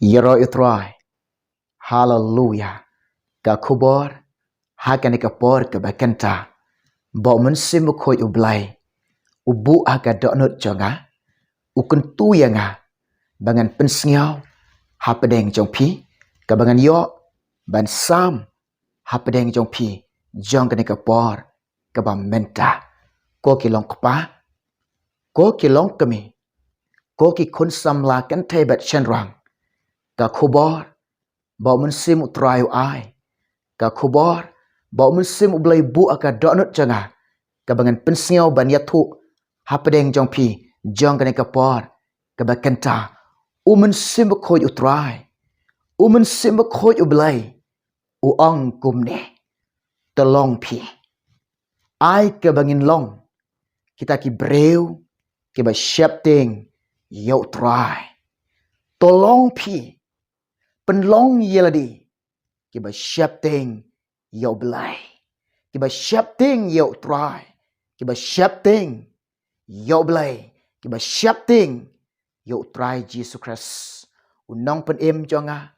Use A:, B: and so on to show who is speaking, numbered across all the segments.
A: Yero itrai. Hallelujah. Ka kubor. Hakan kapor ke bakanta. Ba mensim khoi ublai. Ubu aga donut jonga. Ukun tu yanga. Bangan pensngau. Hapadeng jong pi. Ka bangan yo. Ban sam. Hapadeng jong pi. Jong ka kapor. Ka ba menta. Ko kilong kpa. Ko kilong kami. Ko ki kun samla kan tebat chenrang. Ka kubor. Ba mensim utrayu ai. Ka kubor. Ba mensim ublai bu aga donut jonga. Ka bangan pensngau ban yatu. Hapadeng jong pi. Jong ka kapor. Ka ba kenta. Mensim khoi utrai. Mensim khoi ublai. Uang kumne. Tolong pi. Ai ke bangin long. Kita ki breu. Ke ba syapting. Yau trai. Tolong pi. Penlong yeladi. Ke ba syapting. Yau belai. Ke ba syapting yau trai. Ke ba syapting. Yau belai. Ke ba syapting. Yau trai Jesus Christ. Unong pen em jonga.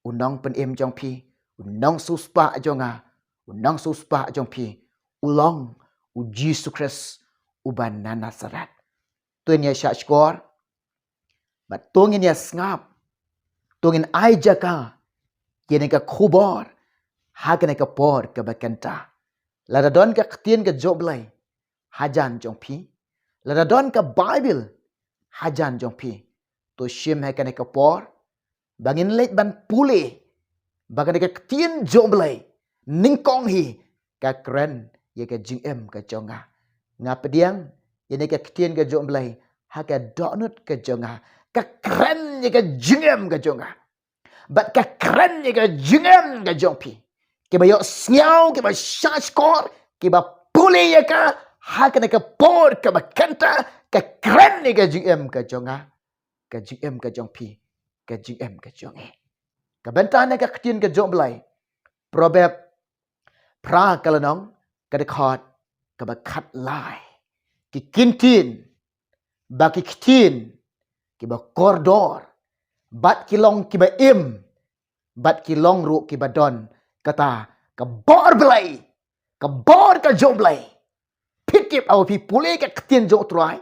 A: Unong pen em jong pi. Unong suspa jonga. Unong suspa jong pi. Ulong. U Jesus Christ. Uban na Nazaret. Tuan ya syak skor. Bat tungin ya ngap. Tungin ai jaka. Kini ka kubor. Hakan ka por ka bakanta. Ladadon ka ktien ka joblay. Hajan jong pi. Ladadon ka Bible. Hajan jong pi. To shim hakan ka por. Bangin leit ban pulih. Bagan ka ktien joblay. Ningkong hi. Ka keren. Ya ka jing em ka jonga. Ngapediang. Ini ka ktien ka joblay. Haka donut ka jonga. Ka keren ya ka jing em ka jonga. Bat ka keren ya ka jing em ka jong pi. Kiba yok snyau. Kiba syashkor. Kiba pulih ya ka. Haka na ka por ka bakanta. Ka keren ya ka jing em ka jonga. Ka jing em ka jong pi. Ka jing em ka jong e. Ka bentana ka ktien ka jong belai. Proverb. Pra kalanong. Ka dekhot. Ka bakat lai. Ki kintin. Baki ktien. Kiba kordor. Bat kilong kiba im. Bat kilong ru kiba don. Kata. Ka bor belai. Ka bor ka jong belai. Pikip awa pi pulih ka ktien jong tuai.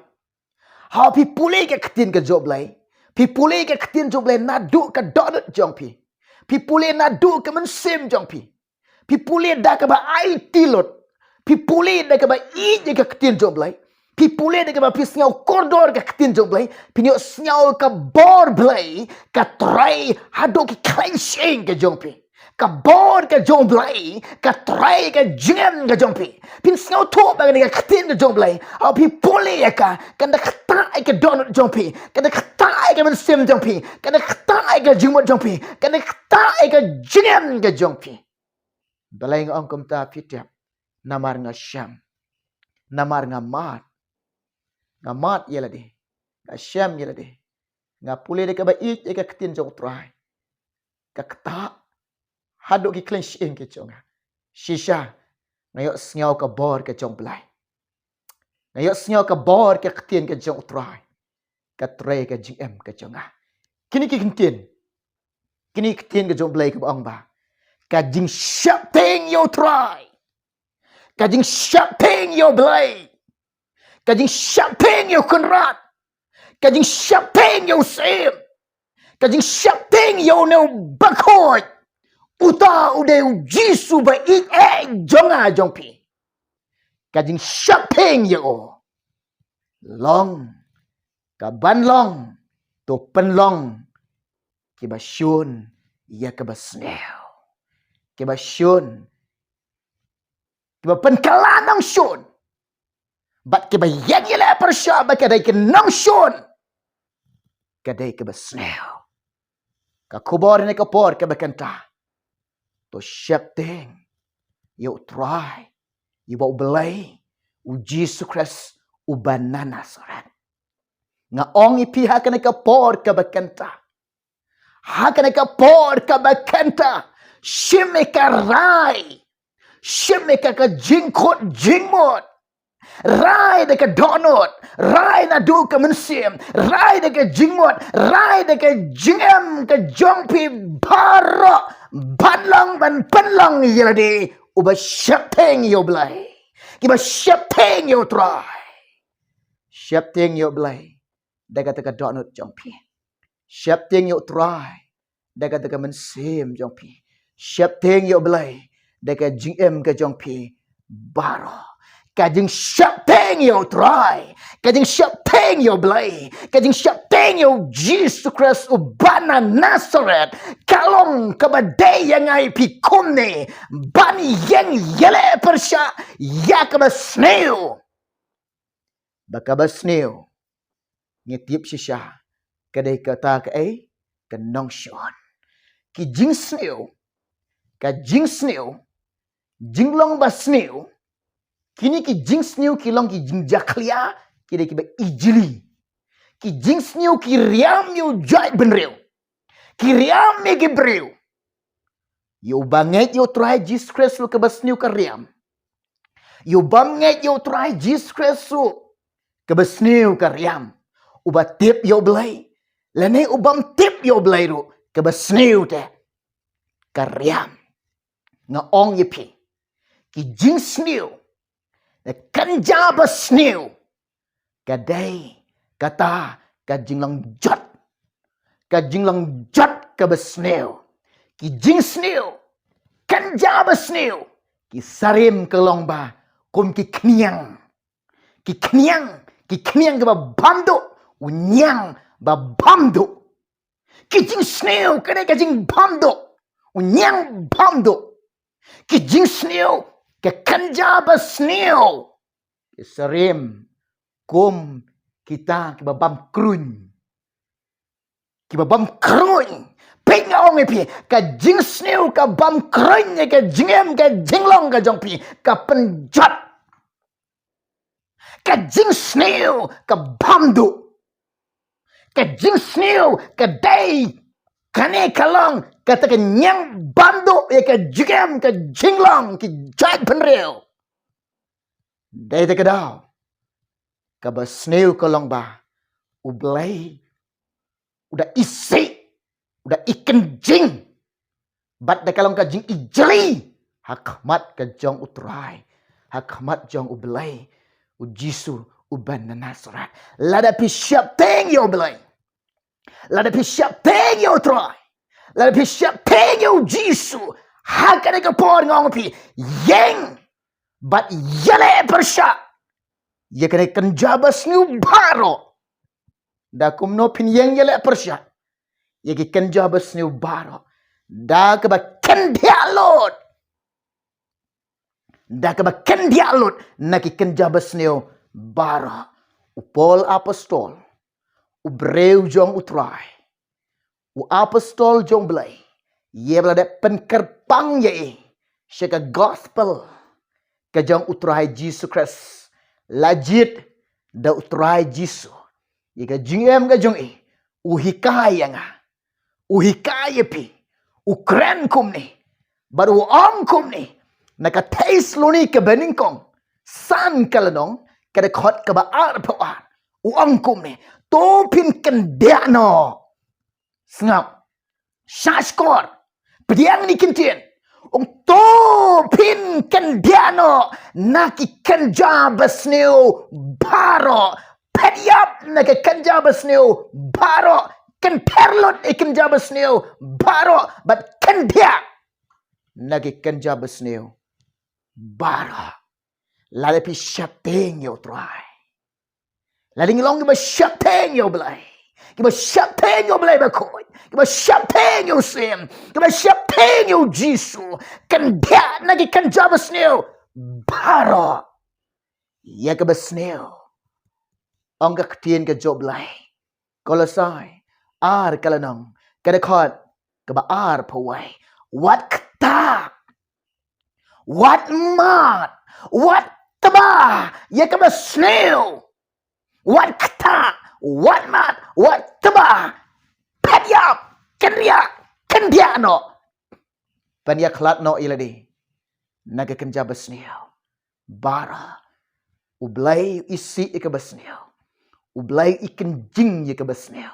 A: Hawa pi pulih ka ktien ka jong belai. Pi pulih ka ktien jong belai. Nadu ka donut jong pi. Pi pulih nadu ka mensim jong pi. Pi pulih dah ka ba ai tilot. Pi pulih dah ka ba i je ka ktien jong belai. Pi pulih dah ka ba pi snyau kordor ka ktien jong belai. Pi nyok snyau ka bor belai. Ka trai hado ki clenching ka jong pi. Ka bor ka jong belai. Ka trai ka jengem ka jong pi. Pin snyau tok bagai ka ktien ka jong belai. Au pi pulih ya ka. Kan dah ketai ka donut jong pi. Kan dah ketai ka mensim jong pi. Kan dah ketai ka jengmut jong pi. Kan dah ketai ka jengem ka jong pi. Balai ngong kum ta pitiap. Namar nga syam. Namar nga mat. Nga mat yela di. Nga syam yela di. Nga pulih de ka ba ik ka ktien jong trai. Ka ketak. Haduk ki clench in ke jonga. Shisha. Ngayok snyau ka bor ke jong belai. Ngayok snyau ka bor ke ktien ke jong trai. Ka trai ke jing em ke jonga. Kini ki ktien. Kini ktien ke jong belai ke baong ba. Ka jing syap ting yo trai. Ka jing syap ting yo belai. Ka jing syap ting yo kunrat. Ka jing syap ting yo sim. Ka jing syap ting yo no bakhoy. Uta ude Jisu ba ik jonga jong pi. Ka jing syap ting yo. Long. Ka ban long. To pen long. Ki ba syun. Ya ka ba snel. Ki ba syun. Ki ba pen kalanang syun. Bat ki ba yang yela persya ba kadai ki nang syun. Kadai ki ba snel. Ka kubor ni kapor ka ba kanta. To syap ting. Yo try. Yo bau belai. U Jesus Christ. U banana sorat. Nga ong ipi hakan ka por ka bakanta. Hakan ka por ka bakanta. Shime ka rai. Shime ka jingkot jingmot. Rai de ke donut, rai na du ke mensim, rai de ke jingmot, rai de ke jingem ke jongpi baro, banlang ban penlang yeladi, uba syapteng yo blai. Kiba syapteng yo try. Syapteng yo blai. Daga te ke donut jongpi. Syapteng yo try. Daga te ke mensim jongpi. Syapteng yo blai. Daga jingem ke jongpi baro. Kajing syapteng yo try. Kajing syapteng yo blai. Kajing syapteng yo Jesus Christ ubana Nazareth. Kalong kabadai yang ai pikumne. Bani yang yele persya. Ya kabasneo. Bakabasneo. Ngitip sisya. Kadai kata ke ai. Kenong syon. Ki jing sneo. Ka jing sneo. Jinglong basneo. Kini ki jing sneo ki long ki jing jaklia ki de ki ba ijili. Ki jing sneo ki riam yo jai benreu. Ki riam me ki breu. Yo banget yo try Jesus Christ lo ke basneo ka riam. Yo banget yo try Jesus Christ lo ke basneo ka riam. Uba tip yo belai. Lene ubam tip yo belai ro ke basneo te ka riam. Nga ong ye pi. Ki jing sneo. Kanja basneo. Kadai kata kajinglang jot. Kajinglang jot ka basneo. Ki jing sneo. Kanja basneo. Ki sarim ke longba. Kum ki kniang. Ki kniang. Ki kniang ke babamdo. Unyang babamdo. Ki jing sneo. Kadai kajing bamdo. Unyang bamdo. Ki jing sneo. Ke kanja basneo. Ki sarim. Kum kita kibabam krun. Kibabam krun. Pingong pi ka jing sneu ka bam krun ka jingem ka jinglong ka jongpi ka penjat. Ka jing sneu ka bamdu. Ka jing sneu ka dai kane kalong kata ka nyang bandu ya ka jingem ka jinglong ki jat penreu. Dai te kadau. Ka basneu kalong ba. Ublay. Udah isi. Udah ikan jing. Bat da kalong ka jing ijeli. Hakmat ka jong utray. Hakmat jong ublay. Ujisu uban na Nazareth. Lada pi siap teng yo ublay. Lada pi siap teng yo utray. Lada pi siap teng yo Jisu. Hakane ka por ngong pi. Yeng. Bat yale persya. Ya kena kenjabas ni baro. Da kumno pin yang yale persya. Ya ki kenjabas ni baro. Da ke ba kendialot. Da ke ba kendialot na ki kenjabas ni baro. Upol apostol. Ubreu jong utray. U apostol jong belai. Ye belada penkerpang ye. Syaka gospel. Kajang utray Jesus Christ. Lajit da utray Jisu. Ika jingem ka jong uhikaya nga. Uhikaya pi. Ukren kum ni. Baru om kum ni. Nakatais lo ni ka beningkong. San kalanong. Kadakot ka ba arpawar. Uang kum ni. Topin kendiano. Sengap. Syashkor. Pediang ni kentien. Ong topin kendiano naki kenjabas neo baro pediap naki kenjabas neo baro kenperlot ikenjabas neo baro but kendia naki kenjabas neo baro lalepi syapteng yo try laling long ba syapteng yo belai kiba syapteng yo belai bakoy kiba syapteng yo sim kiba syapteng yo Jisu kendia nagi kenjabas neo baro ya kiba sneo ongga ketien ke job lai kolosai ar kalanong kadakot kiba ar pawai what kata what mat what taba ya kiba sneo what kata what mat what taba padiap kendia no pania klat no iladi naga kenjabas neo bara Ublay isi ke besnel. Ublay ikan jing ke besnel.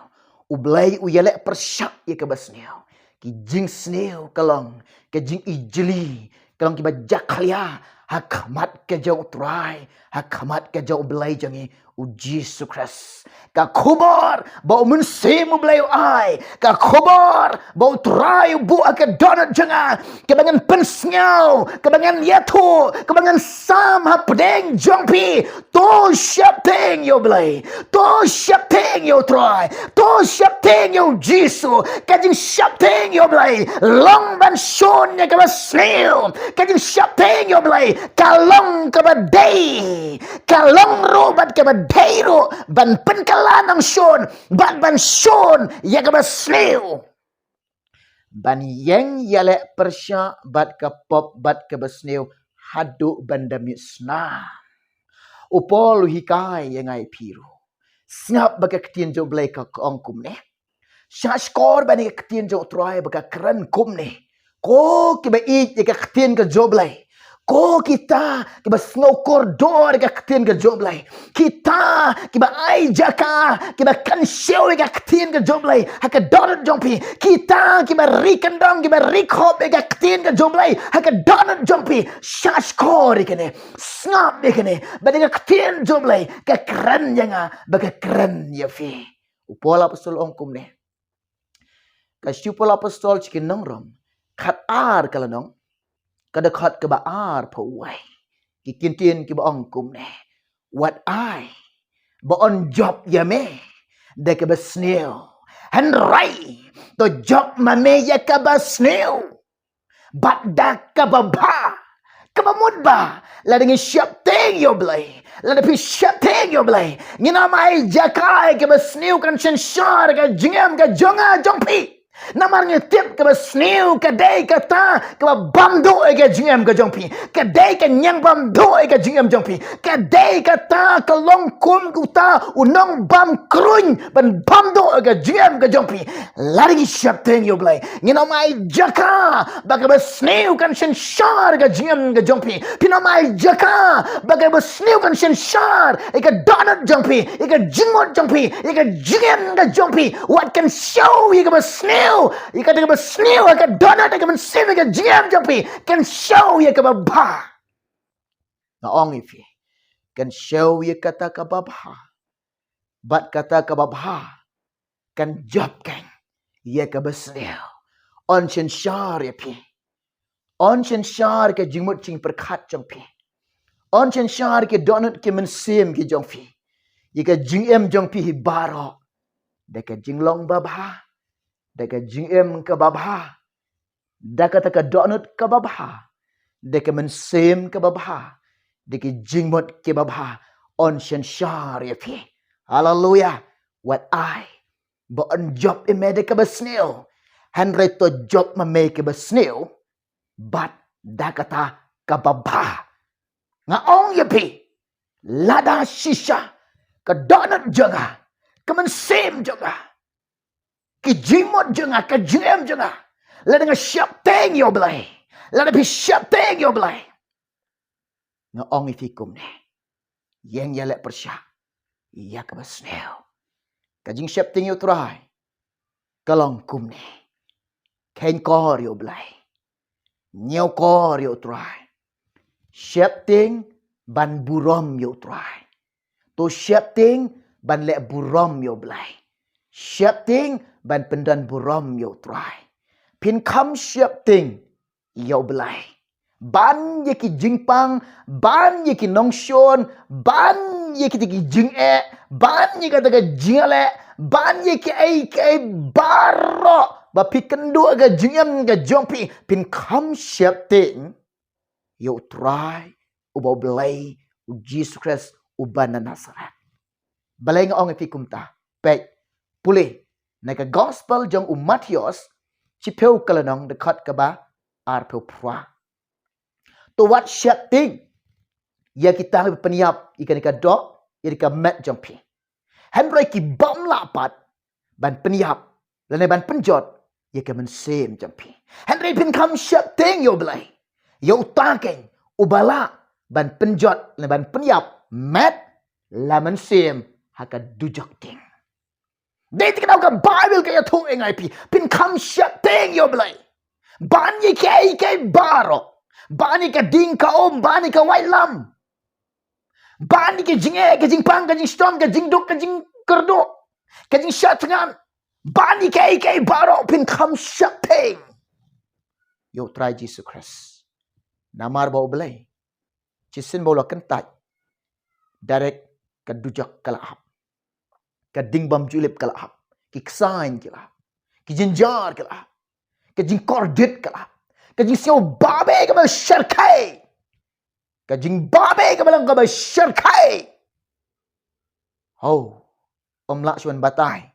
A: Ublay uyalek persyak ke besnel. Ki jing snel kalong. Ke jing ijli. Kalong kiba jaklia. Hakamat ke jauh try. Hakamat ke jauh belai jangi. Jesu Christ. Ka kubar bau mensim belai ai. Ka kubar bau try bu akan donat janga. Kebangan pensnyau, kebangan yatu, kebangan sam hapdeng jongpi. To syapteng yo belai. To syapteng yo try. To syapteng yo Jesu. Kajing syapteng yo belai. Long ban shon ya ke basnil. Kajing syapteng yo belai. Kalong ke badai. Kalong robat ke badairu. Ban penkalanang shon. Ban shon ya ke basnil. Ban yang yalek persya bat ke pop bat ke basnil. Haduk banda misna. Upol hikai yang ai piru. Snap baka ketien jo blai ka ongkum ne. Syashkor bani ka ketien jo try baka keren kum ne. Ko kiba ik ka ketien ka jo blai. Ko kita kiba snow koridor ka ketien ka jo blai. Kita kiba ai jaka kiba kan show ka ketien ka jo blai. Haka donut jompi. Kita kiba rikandong kiba rikhop ka ketien ka jo blai. Haka donut jompi. Syashkor ikane. Snap ikane. Bani ka ketien jo blai. Ka keren yanga baka keren ya fi. Upola apostol ongkum ne. Ka syupol apostol chikin nongrom. Khat ar kalanong. Kada khat ke baar pawai. Kikintien ki ba ongkum ne. What I ba on job ya me. De ke basnil. Han rai. To job ma me ya ke basnil. Bat da ke ba ba. Ke ba mud ba. La dengan siap teng yo blai. La pi siap teng yo blai. Ngina mai jakai ke basnil kan sensyar ke jengam ke jonga jongpi. Namar ngetip ke basniu ke day kata ke bamdo ke jingam ke jongpi ke day ke nyang bamdo ke jingam jongpi ke day kata ke longkum kuta unong bam kruin ban bamdo ke jingam ke jongpi lari siap teng yo blai ngina mai jaka baka basniu kan sensyar ke jingam ke jongpi pina mai jaka baka basniu kan sensyar ke donut jongpi ke jingot jongpi ke jingam ke jongpi what can show you ke basniu ika dengan bersniu ika donat ika mensim ika jam jampi can show ya ke babha na ong ifi can show ya kata ke babha bat kata ke babha kan job kan ya ke bersniu on chen shar ya pi on chen shar ke jingmut ching perkhat jampi on chen shar ke donat ke mensim ke jampi ika jingem jampi hi baro deka jinglong babha deka jingem ke babha deka taka donut ke babha deka mensim ke babha deka jingmot ke babha on shen shar ya fi hallelujah what I bo on job ime deka basnil han reto job ma me ke basnil but dakata ke babha nga ong ya fi lada shisha ke donut jaga ke mensim jaga ki jimot jenga ke jem jenga la dengan siap teng yo blai la pi siap teng yo blai nga ong ifikum ne yang ya lek persya ya ke basnel ka jing siap teng yo try kalong kum ne ken kor yo blai nyau kor yo try siap teng ban burom yo try to siap teng ban lek burom yo blai siap ting ban pendan buram yo try. Pin kam siap ting yo belai. Ban ye ki jingpang, ban ye ki nongshon, ban ye ki jing ban ye kata ke jingale, ban ye ki ai baro. Ba pi kendu aga jingam ga jompi. Pin kam siap ting yo try. Uba belai u Jesus Christ ubana Nazaret. Balai nga ong ifikum ta. Baik. Pulih naik ke gospel jong Matius cipeu kalanong dekat ke ba arpeu pra to what shit thing ya kita peniap ikan dok ika mat jompi henry ki bam lapat ban peniap lan ban penjot ya ke mensem jompi henry pin kam shit thing yo belai yo takeng ubala ban penjot lan ban peniap met laman sim haka dujak ting. Dati ka daw ka Bible kaya to ngay pi. Pinkam siya ting yo blay. Bani kay baro. Bani ka ding ka bani ka wailam. Bani ka jing pang, ka jing storm, ka jing duk, ka jing kerdo. Ka jing syatngan. Bani kay baro. Pinkam siya ting. Yo try Jesus Christ. Namar bau belai. Cisin bau lah kentai. Direct ke dujak kalahap. Ke ding bam julip kalahap. Ki ksain kalahap. Ki jinjar kalahap. Ke jing kordit kalahap. Ke jing siyo babe ke bal syarkai. Ke jing babe ke balang ke bal syarkai. Oh. Om lakshman batai.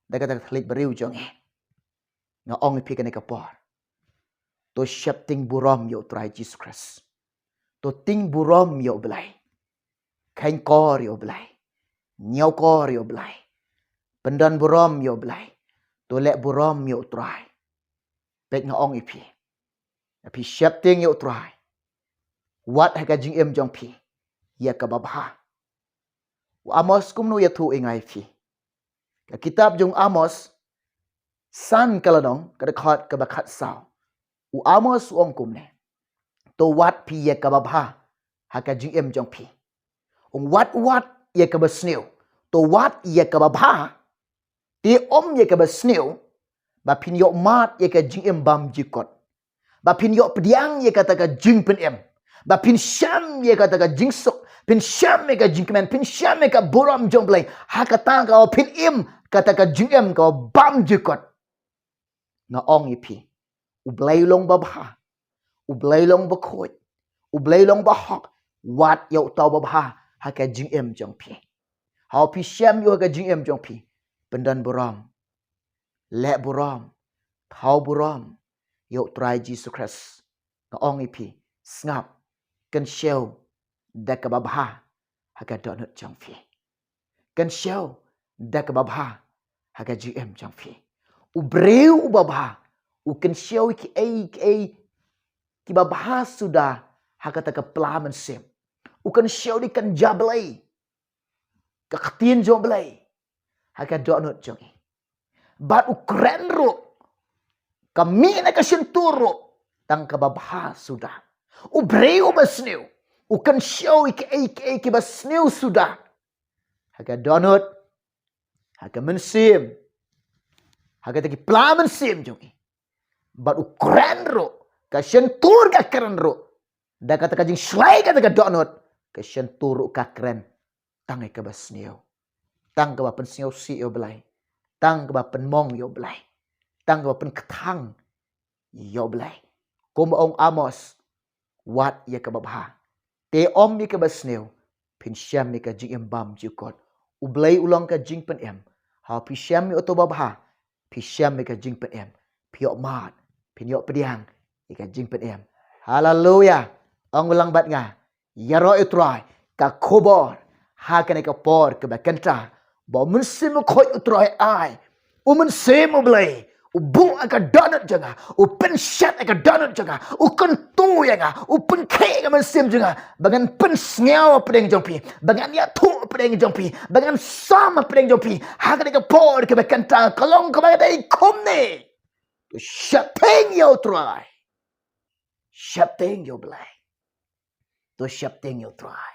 A: Dah kata klik beriu jong nga ong ipi kene kapor. To syap ting buram yo try Jesus Christ. To ting buram yo belai. Kain kor yo belai. Nyau kor yo belai. Pendan buram yo belai. To lek buram yo try. Pek nga ong ipi. Api syap ting yo try. Wat haka jing em jong pi. Ya kababha. Amos kumno ya tu ingai pi. Kitab jong Amos. San kaladong kadakhat kabakat sao. Amos ong kumne. To wat pi ya kababha. Haka jing em jong pi. Wat ya kabasniu. To wat ya kababha. Ti ya kabasniu. Ba pin yok mat ya ka jing em bam jikot. Ba pin yok pediang ya kata ka jing pen em. Ba pin syam ya kata ka jing sok. Pin syam ya ka jing kemen. Pin syam ya ka buram jong belai. Haka tang ka pin em kata ka jing em ka bam jikot. Nga ong ipi. Ublay long babha. Ublay long bakot. Ublay long bahok. Wat yaw tau babha. Haka jing em jong pi. Hau pi syam yo haka jing em jong pi. Pendan buram. Lek buram. Tau buram. Yaw try Jesus Christ. Nga ong ipi. Ngap. Kan syau. Daka babha. Haka donut jong pi. Kan syau. Daka babha. Haka jing em jong pi. Ubreu babha. Ukan syau ki ki babha sudah. Haka taka pelaman sim. Ukan syau di kan jablay. Kaktin jong belay. Haka donut jong. Bat ukren ro. Kami na kasyenturo. Tang kababha sudah. Ubreu basniu. Ukan syau ki basniu sudah. Haka donut. Haka mensim. Haka taki pelaman sim jong. Bat ukren ro. Kasyentur ka keren ro. Da kata kajing slay kata ka donut. Kasyentur ka keren. Tangai ka basniu. Tang ka bapen siu si yo belai. Tang ka bapen mong yo belai. Tang ka bapen ketang yo belai. Kum ong Amos. Wat ya ka babha. Te om ya ka basniu. Pin syam ya ka jing em bam jukot. Ublay ulang ka jing pen em. Ha pi syam ya oto babha. Pi syam ya ka jing pen em. Pi yok mat. Pin yok pediang. Ya ka jing pen em. Hallelujah. Ong ulang bat nga. Yaro utrai. Ka kubor. Ha ka ka por ka bakanta. Ba mensim khoi utrai ai. Mensim blay. Bu aka donut janga. Pen shat aka donut janga. Kan tu yanga. Pen ke ka mensim janga. Bagan pen snyaw pedeng jongpi. Bagan ya tu pedeng jongpi. Bagan sama pedeng jongpi. Ha ka por ka bakanta. Kalong ka bagay kumne. Syapeng yo try. Syapeng yo blay. To syapeng yo try.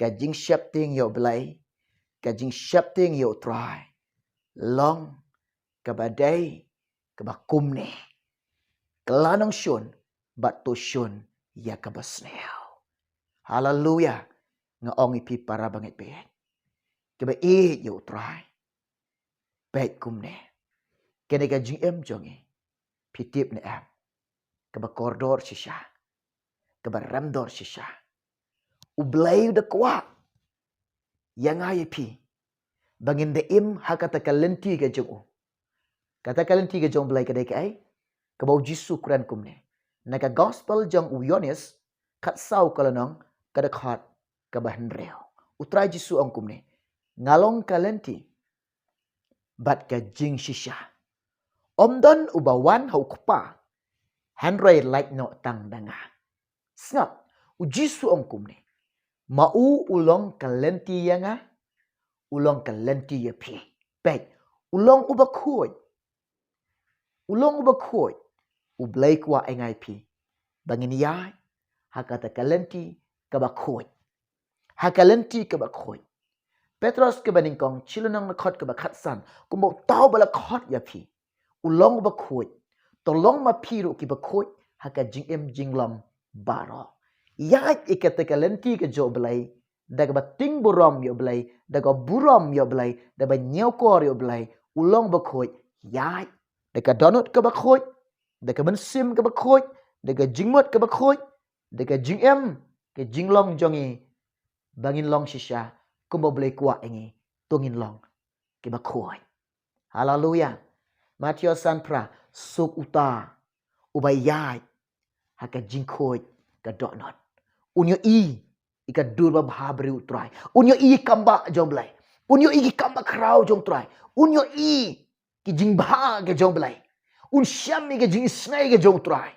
A: Kajing syapeng yo blay. Kajing syapeng yo try. Long kabadai kabakumne. Kelanong syun bat to syun ya kabasneo. Hallelujah. Nga ong ipi para bangit bet. Kaba yo try. Bet kumne. Kene kajing em jongi. Pitip ne em. Kaba kordor sisya. Kaba ramdor sisya. Ublay da kwa. Yang ayipi. Bangin de im hakata kalenti ka jong. Kata kalenti ka jong belai kadai kai. Kabau jisu kuran kumne. Naka gospel jong uyonis. Kat sau kalanong kadakhat kabahan reo. Utrai jisu ong kumne. Ngalong kalenti. Bat ka jing shisha. Omdon ubawan hau kupa. Handray like no tang danga. Snap. Ujisu ong kumne. Mau ulong kalenti yang ulong kalenti ya pi. Baik, ulong ubakoi. Ulong ubakoi. Ublay kwa engai pi. Bangin yai, hakata kalenti kabakoi. Hakalenti kabakoi. Petros kebaningkong chilunang nakot kabakatsan. Kumbok tau bala kot ya pi. Ulong ubakoi. Tolong ma piru ki bakoi. Haka jing jinglom baro. Yai ikata kalenti ke jo belai. Daga bating buram yo belai. Daga buram yo belai. Daga nyokor yo belai. Ulong bakoi. Yai. Daga donut ke bakoi. Daga mensim ke bakoi. Daga jingmut ke bakoi. Daga jingem ke jinglong jongi. Bangin long shisha. Kumbo boleh kuat ini. Tungin long ke bakoi. Haleluya. Matthew Sanpra. Suk uta. Ubay yai. Haka jingkoi ke donut. Unyo ika durba bahabri utrai. Unyo kamba jomblay. Unyo kamba krau jom trai. Unyo ki jing bah ke jomblay. Un syam ke jing snai ke jom trai.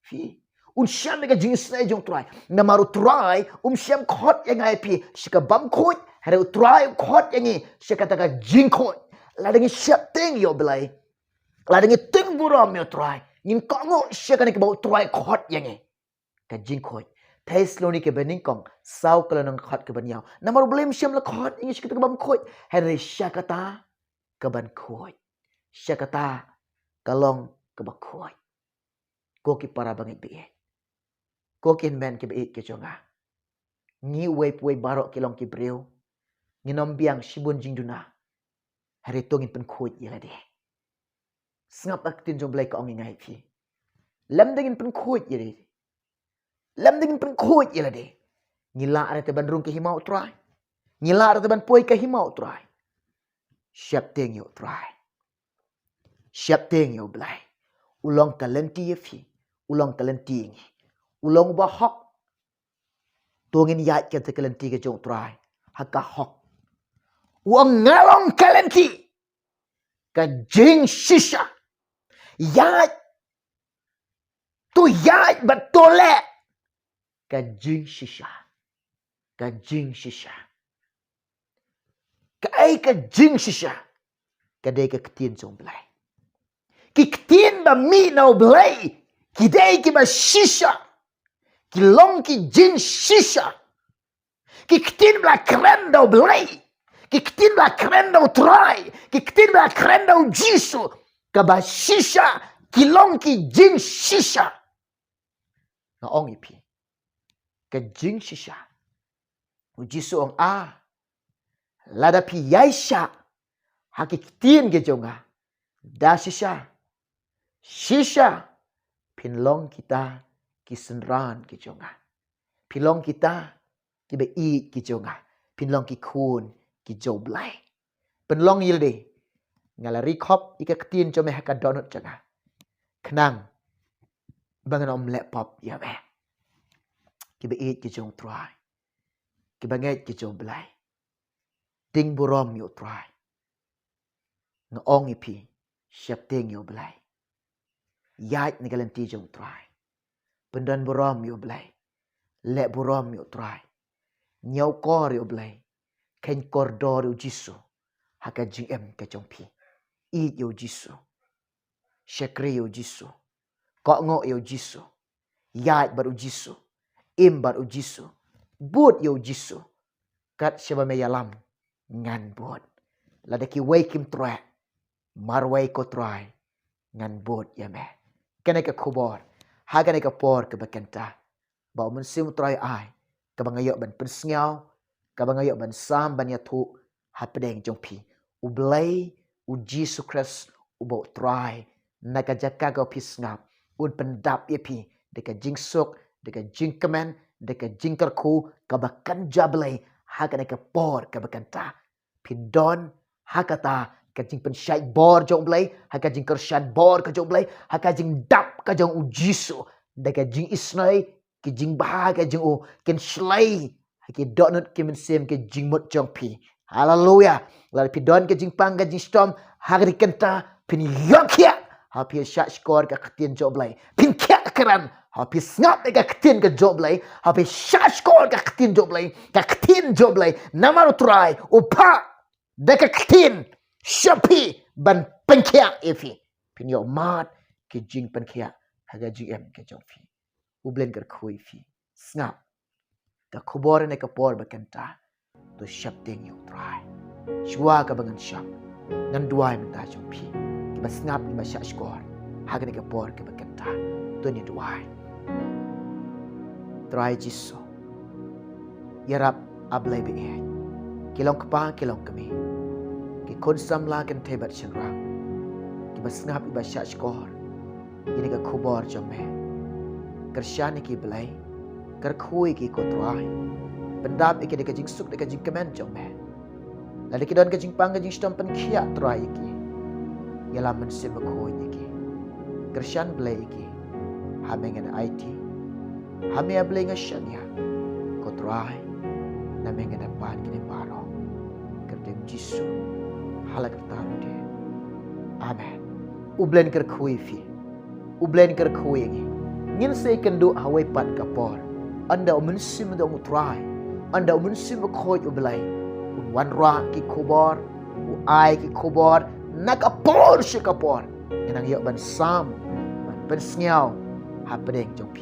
A: Fi. Un syam ke jing snai jom trai. Namaru trai syam khot yang ai pi. Shika bam khot. Hare utrai khot yang ni. Shika taka jing khot. Ladangi syap ting yo blay. Ladangi ting buram yo trai. Nin kongo shika ni ke bau trai khot yang ni. Ka jing khot. Thaisloni ke beningkong sau kalanang khot ke banyau. Namar blame syam la khot ingi shika bam khot. Hare syakata ke ban khot. Syakata kalong ke ba khot. Ko ki para bangit bi. Ko kin men ke bi ke jonga. Ni wei barok ki long ki breu. Ni nom biang shibun jingduna. Hare tongin pen khot yela de. Sngap aktin jom blai ka ong ngai pi. Lam dengin pen khot yela de. Lam dengin pen khot yela de. Ngila ada te ban rung ke himau try. Ngila ada te ban poi ke himau try. Siap teng yo try. Siap teng yo blai. Ulong kalenti ye fi. Ulong kalenti ngi. Ulong ba hok. Tongin yat ke te kalenti ke jong try. Haka hok. Uang ngalong kalenti. Ka jing shisha. Yat. Tu yat batole. Ka jing shisha. Ka jing shisha. Ka ai ka jing shisha. Ka dai ka ketien jong blai. Ki ketien ba mi nau blai. Ki dai ki ba shisha. Ki long ki jing shisha. Ki ketien ba keren dau blai. Ki ketien ba keren dau try. Ki ketien ba keren dau jisu. Ka ba shisha. Ki long ki jing shisha. Na ong ipi. Ka jing shisha. Jisu ong lada pi yaisha. Haki ketien ke jonga. Da shisha. Shisha. Pinlong kita kisenran ki jonga. Pinlong kita ki be i ki jonga. Pinlong ki kun ki joblai. Pinlong yilde. Ngalari kop ika ketien jome haka donut jonga. Kenang. Bangan omelette pop ya be. Ki be i ki jong try. Ki banget ki joblai. Ting burom yo try. Ngong ipi. Siap ting yo blai. Yait ni galanti jong try. Pendan burom yo blai. Lek burom yo try. Nyau kor yo blai. Ken kordor yo jisu. Haka jing ke jong pi. Eat yo jisu. Syakri yo jisu. Kok ngok yo jisu. Yait baru jisu. Im baru jisu. Bud yo jisu. Kat syaba me yalam. Ngan bud. Ladaki wei kim try. Marway ko try. Ngan bud ya me. Kena ke kubor. Haga ke por ke bekenta. Bau mensim try ai. Kabangayok ban pensngau. Kabangayok ban sam ban yatu. Hapedeng jong pi. Ublay. Uji sukres. Ubau try. Naka jaka kau pi ngap. Un pendap ye pi. Deka jing suk. Deka jing kemen. Deka jing kerku. Kabakan jablay. Haga ke por ke bekenta. Pindon. Hakata. Kajing pensyait bor jong blay. Hakajing kersyat bor ka jong blay. Hakajing dap ka jong ujisu. Da kajing isnay. Kajing baha kajing ken shlay. Haki donut ke mensim ke jing mut jong pi. Haleluya. Lalu pi don kajing pang kajing stom. Hagri kenta. Pin yokya. Hapi syak skor ka ketien job lai. Pin kyak keran. Hapi ngap ka ketien ka job lai. Hapi syak skor ka ketien job lai. Ka ketien job lai. Nama try. Upa. Deka ketien. Syapi. Ban penkyak efi. Pin yo mat. Ke jing penkyak. Haga GM ke job fi. Ublen ker kui fi. Ngap. Ka kubor ne ka por bakenta. To syap ting yo try. Shwa ka bangan syap. Ngan duai menta job fi. Bas ngap ni masya skor. Haga ni kapor ke bakenta. Tu ni duai. Try jiso. Yarap ablay be. Kilong kapa kilong kami. Ki kon samla kan tebat chenrang. Ki bas ngap iba sya skor. Ini ka kubor jome. Kersyani ki blay. Kerkhui ki ko try. Pendap iki de kajing suk de kajing kemen jome. Lalu ki don kajing pang kajing stompen kia try iki. Ialah mensim berkoi iki. Kersyan belai iki. Hame ngana IT. Hame belai ngasyan ya. Kotrai. Name ngana pan kini baro. Kerdem Jisu. Halak taru de. Amen. Ublen kerkui fi. Ublen kerkui iki. Ngin say kendu hawai pat kapor. Anda mensim da utrai. Anda mensim berkoi ubelai. Wan ra ki kubor. Ai ki kubor. Nakapor siya kapor. Yan ang iyo ban sam. Ban pensnyaw. Hapedeng jompi.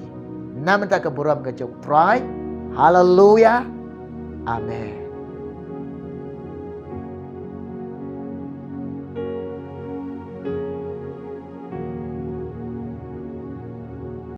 A: Naman ta kaburam ka jom try. Hallelujah. Amen.